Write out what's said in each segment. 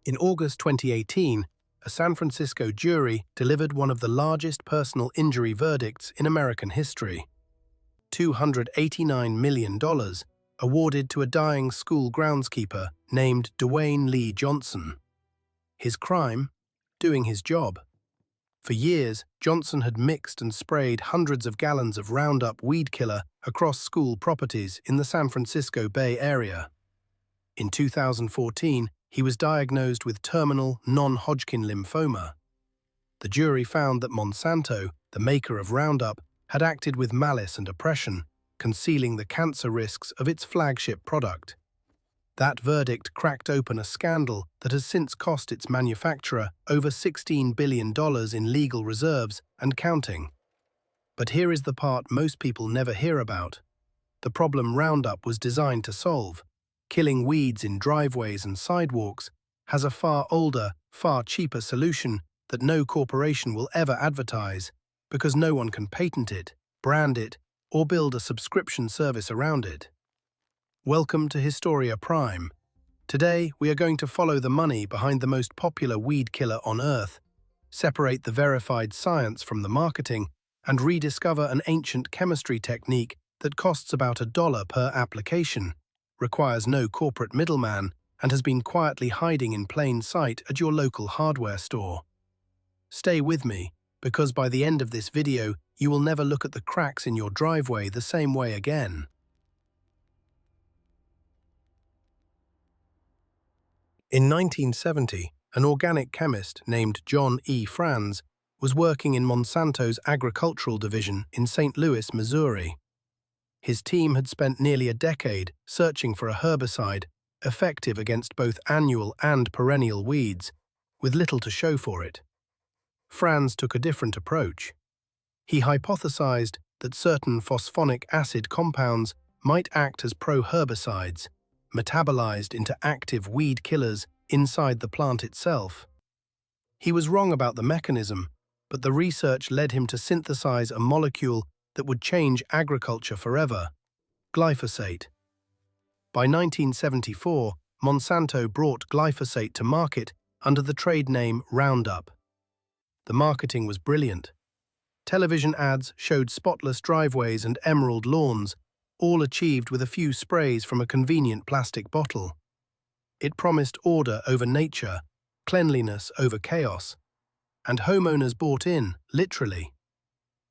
In August 2018, a San Francisco jury delivered one of the largest personal injury verdicts in American history. $289 million awarded to a dying school groundskeeper named Dewayne Lee Johnson. His crime? Doing his job. For years, Johnson had mixed and sprayed hundreds of gallons of Roundup weed killer across school properties in the San Francisco Bay Area. In 2014, he was diagnosed with terminal non-Hodgkin lymphoma. The jury found that Monsanto, the maker of Roundup, had acted with malice and oppression, concealing the cancer risks of its flagship product. That verdict cracked open a scandal that has since cost its manufacturer over $16 billion in legal reserves and counting. But here is the part most people never hear about. The problem Roundup was designed to solve, killing weeds in driveways and sidewalks, has a far older, far cheaper solution that no corporation will ever advertise because no one can patent it, brand it, or build a subscription service around it. Welcome to Historia Prime. Today, we are going to follow the money behind the most popular weed killer on Earth, separate the verified science from the marketing, and rediscover an ancient chemistry technique that costs about $1 per application, requires no corporate middleman, and has been quietly hiding in plain sight at your local hardware store. Stay with me, because by the end of this video, you will never look at the cracks in your driveway the same way again. In 1970, an organic chemist named John E. Franz was working in Monsanto's agricultural division in St. Louis, Missouri. His team had spent nearly a decade searching for a herbicide effective against both annual and perennial weeds, with little to show for it. Franz took a different approach. He hypothesized that certain phosphonic acid compounds might act as pro-herbicides, metabolized into active weed killers inside the plant itself. He was wrong about the mechanism, but the research led him to synthesize a molecule that would change agriculture forever: glyphosate. By 1974, Monsanto brought glyphosate to market under the trade name Roundup. The marketing was brilliant. Television ads showed spotless driveways and emerald lawns, all achieved with a few sprays from a convenient plastic bottle. It promised order over nature, cleanliness over chaos, and homeowners bought in, literally.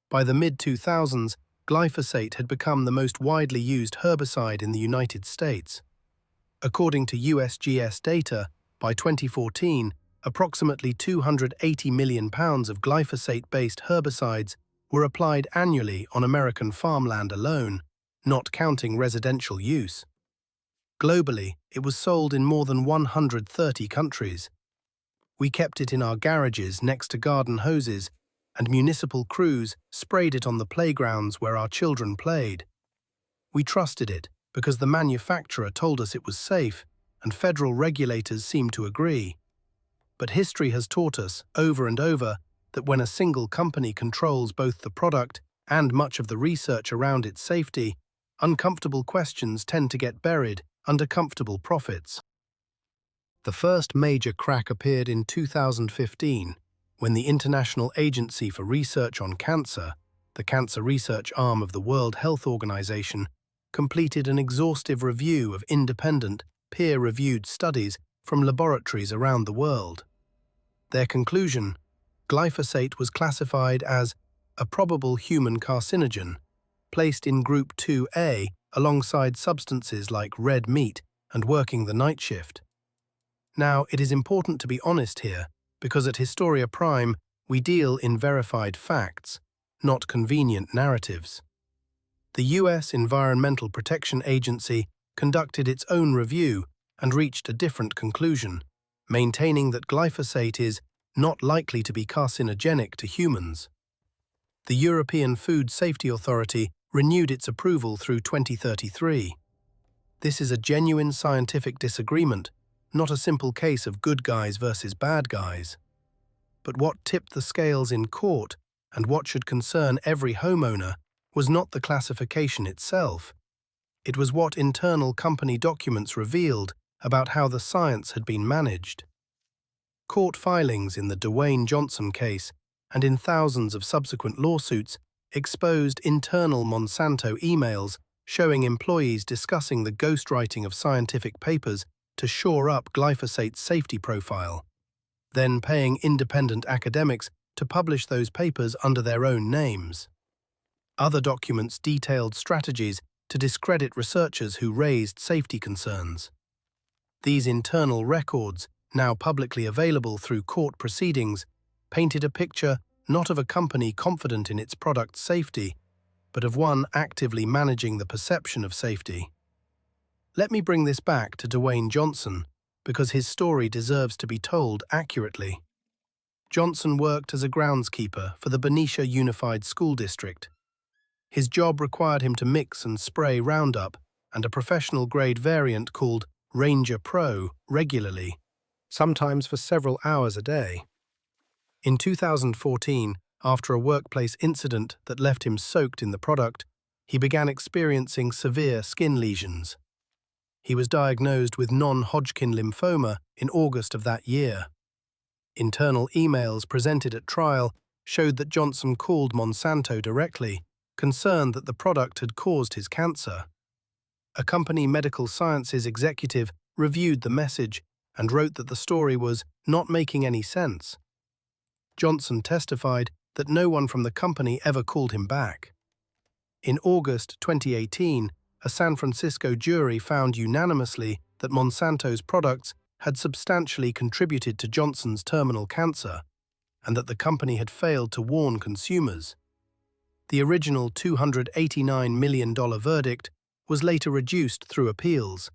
By the mid-2000s, glyphosate had become the most widely used herbicide in the United States. According to USGS data, by 2014, approximately 280 million pounds of glyphosate-based herbicides were applied annually on American farmland alone, not counting residential use. Globally, it was sold in more than 130 countries. We kept it in our garages next to garden hoses, and municipal crews sprayed it on the playgrounds where our children played. We trusted it because the manufacturer told us it was safe, and federal regulators seemed to agree. But history has taught us, over and over, that when a single company controls both the product and much of the research around its safety, uncomfortable questions tend to get buried under comfortable profits. The first major crack appeared in 2015, when the International Agency for Research on Cancer, the cancer research arm of the World Health Organization, completed an exhaustive review of independent, peer-reviewed studies from laboratories around the world. Their conclusion: glyphosate was classified as a probable human carcinogen, placed in Group 2A alongside substances like red meat and working the night shift. Now, it is important to be honest here, because at Historia Prime we deal in verified facts, not convenient narratives. The US Environmental Protection Agency conducted its own review and reached a different conclusion, maintaining that glyphosate is not likely to be carcinogenic to humans. The European Food Safety Authority renewed its approval through 2033. This is a genuine scientific disagreement, not a simple case of good guys versus bad guys. But what tipped the scales in court, and what should concern every homeowner, was not the classification itself. It was what internal company documents revealed about how the science had been managed. Court filings in the Dewayne Johnson case and in thousands of subsequent lawsuits exposed internal Monsanto emails showing employees discussing the ghostwriting of scientific papers to shore up glyphosate's safety profile, then paying independent academics to publish those papers under their own names. Other documents detailed strategies to discredit researchers who raised safety concerns. These internal records, now publicly available through court proceedings, painted a picture not of a company confident in its product's safety, but of one actively managing the perception of safety. Let me bring this back to Dewayne Johnson, because his story deserves to be told accurately. Johnson worked as a groundskeeper for the Benicia Unified School District. His job required him to mix and spray Roundup and a professional-grade variant called Ranger Pro regularly, sometimes for several hours a day. In 2014, after a workplace incident that left him soaked in the product, he began experiencing severe skin lesions. He was diagnosed with non-Hodgkin lymphoma in August of that year. Internal emails presented at trial showed that Johnson called Monsanto directly, concerned that the product had caused his cancer. A company medical sciences executive reviewed the message and wrote that the story was not making any sense. Johnson testified that no one from the company ever called him back. In August 2018, a San Francisco jury found unanimously that Monsanto's products had substantially contributed to Johnson's terminal cancer, and that the company had failed to warn consumers. The original $289 million verdict was later reduced through appeals,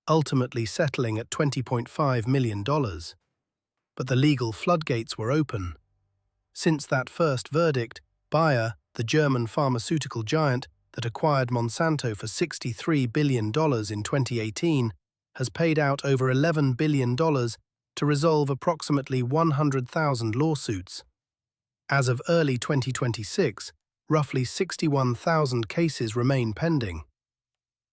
ultimately settling at $20.5 million. But the legal floodgates were open. Since that first verdict, Bayer, the German pharmaceutical giant that acquired Monsanto for $63 billion in 2018, has paid out over $11 billion to resolve approximately 100,000 lawsuits. As of early 2026, roughly 61,000 cases remain pending.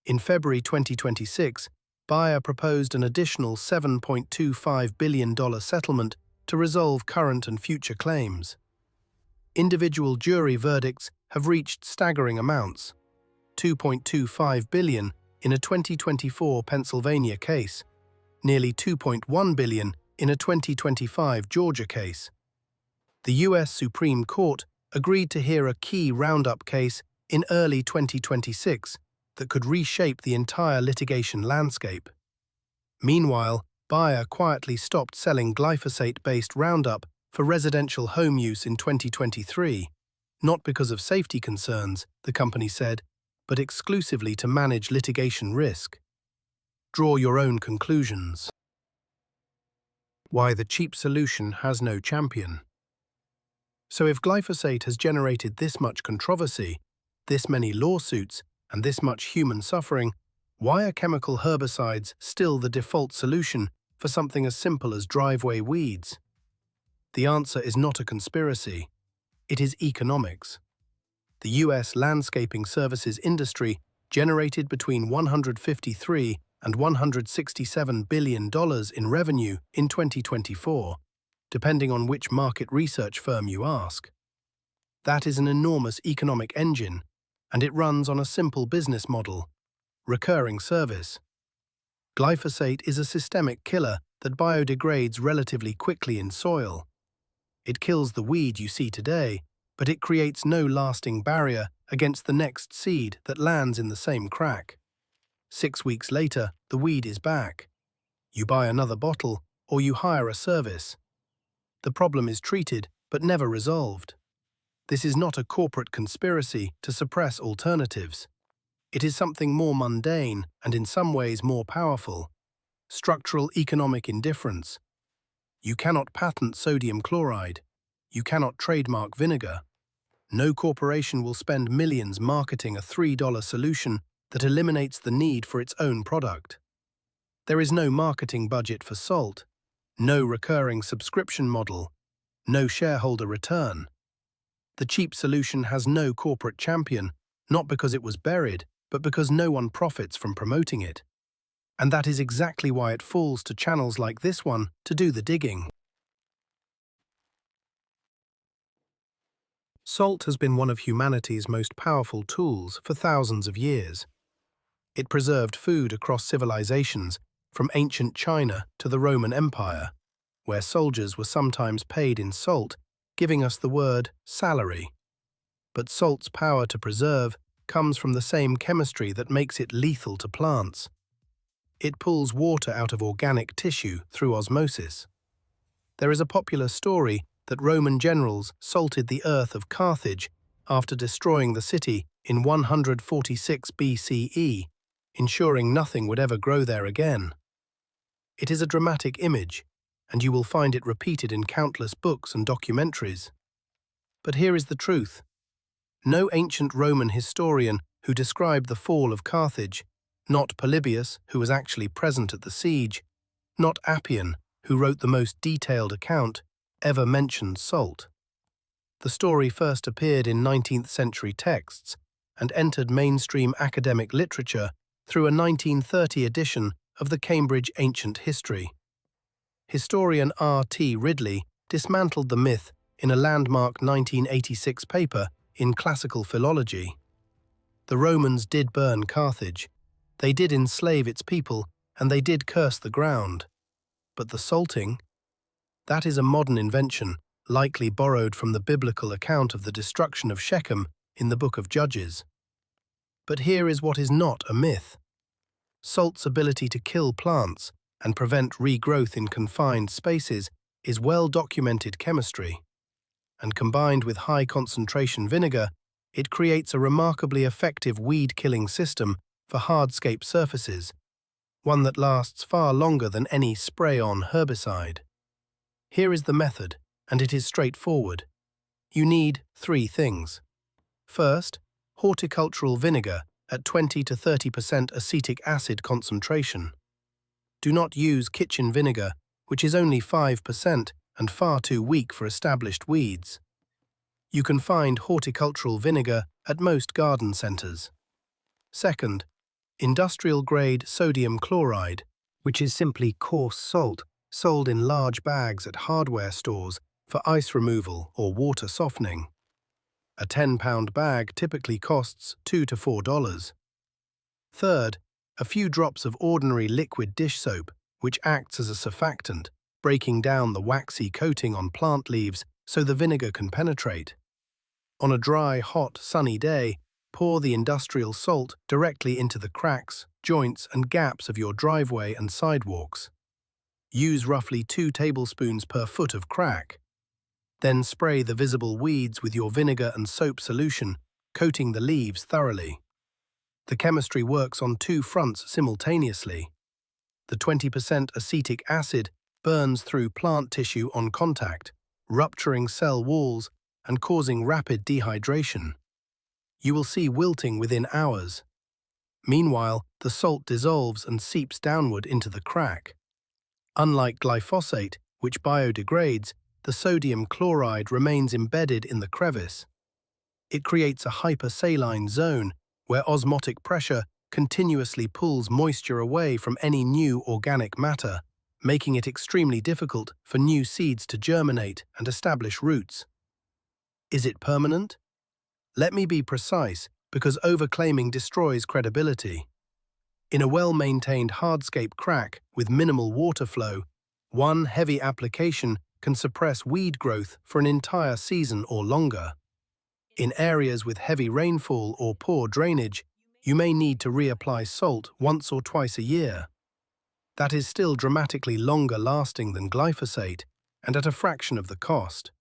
In February 2026, Bayer proposed an additional $7.25 billion settlement to resolve current and future claims. Individual jury verdicts have reached staggering amounts: $2.25 billion in a 2024 Pennsylvania case, nearly $2.1 billion in a 2025 Georgia case. The U.S. Supreme Court agreed to hear a key Roundup case in early 2026 that could reshape the entire litigation landscape. Meanwhile, Bayer quietly stopped selling glyphosate-based Roundup for residential home use in 2023, not because of safety concerns, the company said, but exclusively to manage litigation risk. Draw your own conclusions. Why the cheap solution has no champion. So if glyphosate has generated this much controversy, this many lawsuits, and this much human suffering, why are chemical herbicides still the default solution for something as simple as driveway weeds? The answer is not a conspiracy. It is economics. The U.S. landscaping services industry generated between $153 and $167 billion in revenue in 2024, depending on which market research firm you ask. That is an enormous economic engine, and it runs on a simple business model: recurring service. Glyphosate is a systemic killer that biodegrades relatively quickly in soil. It kills the weed you see today, but it creates no lasting barrier against the next seed that lands in the same crack. 6 weeks later, the weed is back. You buy another bottle, or you hire a service. The problem is treated, but never resolved. This is not a corporate conspiracy to suppress alternatives. It is something more mundane and in some ways more powerful: structural economic indifference. You cannot patent sodium chloride. You cannot trademark vinegar. No corporation will spend millions marketing a $3 solution that eliminates the need for its own product. There is no marketing budget for salt, no recurring subscription model, no shareholder return. The cheap solution has no corporate champion, not because it was buried, but because no one profits from promoting it. And that is exactly why it falls to channels like this one to do the digging. Salt has been one of humanity's most powerful tools for thousands of years. It preserved food across civilizations, from ancient China to the Roman Empire, where soldiers were sometimes paid in salt, giving us the word salary. But salt's power to preserve comes from the same chemistry that makes it lethal to plants. It pulls water out of organic tissue through osmosis. There is a popular story that Roman generals salted the earth of Carthage after destroying the city in 146 BCE, ensuring nothing would ever grow there again. It is a dramatic image, and you will find it repeated in countless books and documentaries. But here is the truth. No ancient Roman historian who described the fall of Carthage, not Polybius, who was actually present at the siege, not Appian, who wrote the most detailed account, ever mentioned salt. The story first appeared in 19th century texts and entered mainstream academic literature through a 1930 edition of the Cambridge Ancient History. Historian R.T. Ridley dismantled the myth in a landmark 1986 paper in Classical Philology. The Romans did burn Carthage, they did enslave its people, and they did curse the ground. But the salting? That is a modern invention, likely borrowed from the biblical account of the destruction of Shechem in the Book of Judges. But here is what is not a myth. Salt's ability to kill plants and prevent regrowth in confined spaces is well-documented chemistry. And combined with high-concentration vinegar, it creates a remarkably effective weed-killing system for hardscape surfaces, one that lasts far longer than any spray-on herbicide. Here is the method, and it is straightforward. You need 3 things. First, horticultural vinegar at 20 to 30% acetic acid concentration. Do not use kitchen vinegar, which is only 5% and far too weak for established weeds. You can find horticultural vinegar at most garden centers. Second, industrial-grade sodium chloride, which is simply coarse salt, sold in large bags at hardware stores for ice removal or water softening. A 10-pound bag typically costs $2 to $4. Third, a few drops of ordinary liquid dish soap, which acts as a surfactant, breaking down the waxy coating on plant leaves so the vinegar can penetrate. On a dry, hot, sunny day, pour the industrial salt directly into the cracks, joints, and gaps of your driveway and sidewalks. Use roughly 2 tablespoons per foot of crack. Then spray the visible weeds with your vinegar and soap solution, coating the leaves thoroughly. The chemistry works on 2 fronts simultaneously. The 20% acetic acid burns through plant tissue on contact, rupturing cell walls and causing rapid dehydration. You will see wilting within hours. Meanwhile, the salt dissolves and seeps downward into the crack. Unlike glyphosate, which biodegrades, the sodium chloride remains embedded in the crevice. It creates a hypersaline zone where osmotic pressure continuously pulls moisture away from any new organic matter, making it extremely difficult for new seeds to germinate and establish roots. Is it permanent? Let me be precise, because overclaiming destroys credibility. In a well-maintained hardscape crack with minimal water flow, one heavy application can suppress weed growth for an entire season or longer. In areas with heavy rainfall or poor drainage, you may need to reapply salt once or twice a year. That is still dramatically longer lasting than glyphosate and at a fraction of the cost.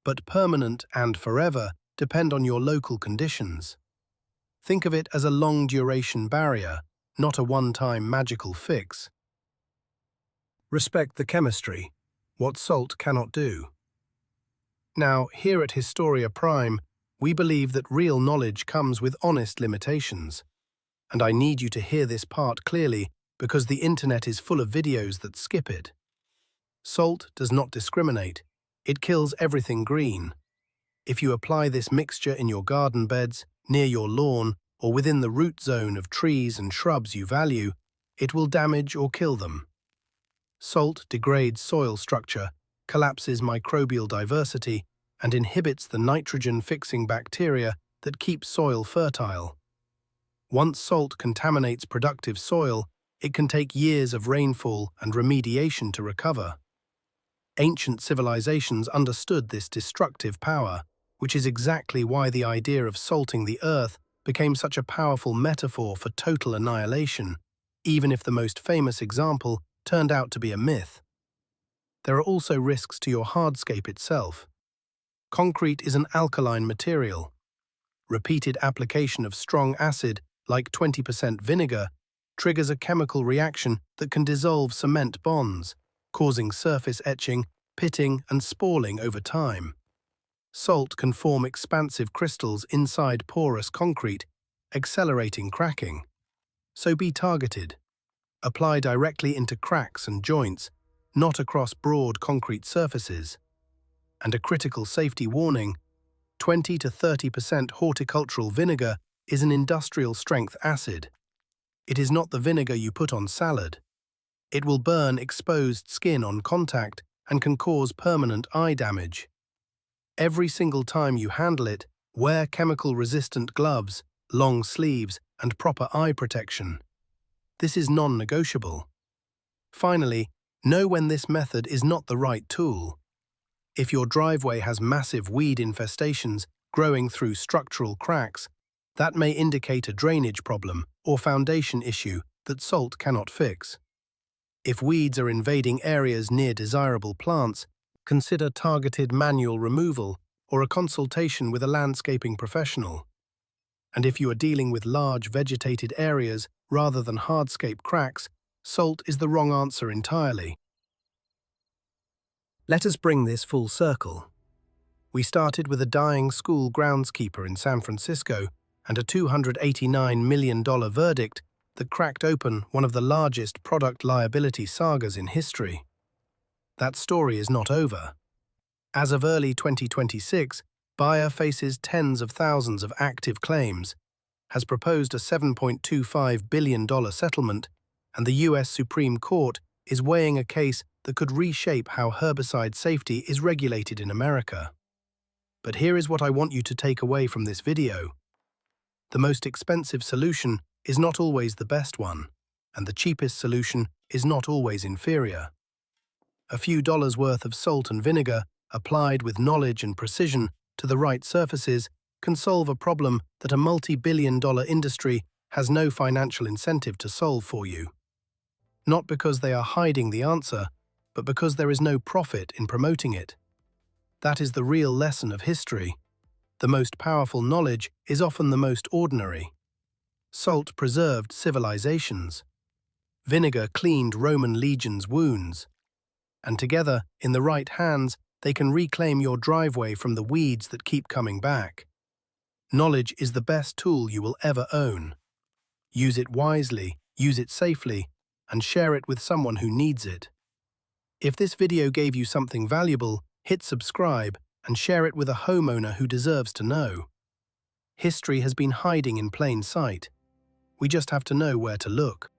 But permanent and forever depend on your local conditions. Think of it as a long-duration barrier, not a one-time magical fix. Respect the chemistry, what salt cannot do. Now, here at Historia Prime, we believe that real knowledge comes with honest limitations. And I need you to hear this part clearly because the internet is full of videos that skip it. Salt does not discriminate. It kills everything green. If you apply this mixture in your garden beds, near your lawn, or within the root zone of trees and shrubs you value, it will damage or kill them. Salt degrades soil structure, collapses microbial diversity, and inhibits the nitrogen-fixing bacteria that keep soil fertile. Once salt contaminates productive soil, it can take years of rainfall and remediation to recover. Ancient civilizations understood this destructive power, which is exactly why the idea of salting the earth became such a powerful metaphor for total annihilation, even if the most famous example turned out to be a myth. There are also risks to your hardscape itself. Concrete is an alkaline material. Repeated application of strong acid, like 20% vinegar, triggers a chemical reaction that can dissolve cement bonds, causing surface etching, pitting, and spalling over time. Salt can form expansive crystals inside porous concrete, accelerating cracking. So be targeted. Apply directly into cracks and joints, not across broad concrete surfaces. And a critical safety warning: 20 to 30% horticultural vinegar is an industrial-strength acid. It is not the vinegar you put on salad. It will burn exposed skin on contact and can cause permanent eye damage. Every single time you handle it, wear chemical-resistant gloves, long sleeves, and proper eye protection. This is non-negotiable. Finally, know when this method is not the right tool. If your driveway has massive weed infestations growing through structural cracks, that may indicate a drainage problem or foundation issue that salt cannot fix. If weeds are invading areas near desirable plants, consider targeted manual removal or a consultation with a landscaping professional. And if you are dealing with large vegetated areas rather than hardscape cracks, salt is the wrong answer entirely. Let us bring this full circle. We started with a dying school groundskeeper in San Francisco and a $289 million verdict that cracked open one of the largest product liability sagas in history. That story is not over. As of early 2026, Bayer faces tens of thousands of active claims, has proposed a $7.25 billion settlement, and the US Supreme Court is weighing a case that could reshape how herbicide safety is regulated in America. But here is what I want you to take away from this video. The most expensive solution is not always the best one, and the cheapest solution is not always inferior. A few dollars worth of salt and vinegar, applied with knowledge and precision to the right surfaces, can solve a problem that a multi-billion-dollar industry has no financial incentive to solve for you. Not because they are hiding the answer, but because there is no profit in promoting it. That is the real lesson of history. The most powerful knowledge is often the most ordinary. Salt preserved civilizations. Vinegar cleaned Roman legions' wounds. And together, in the right hands, they can reclaim your driveway from the weeds that keep coming back. Knowledge is the best tool you will ever own. Use it wisely, use it safely, and share it with someone who needs it. If this video gave you something valuable, hit subscribe and share it with a homeowner who deserves to know. History has been hiding in plain sight. We just have to know where to look.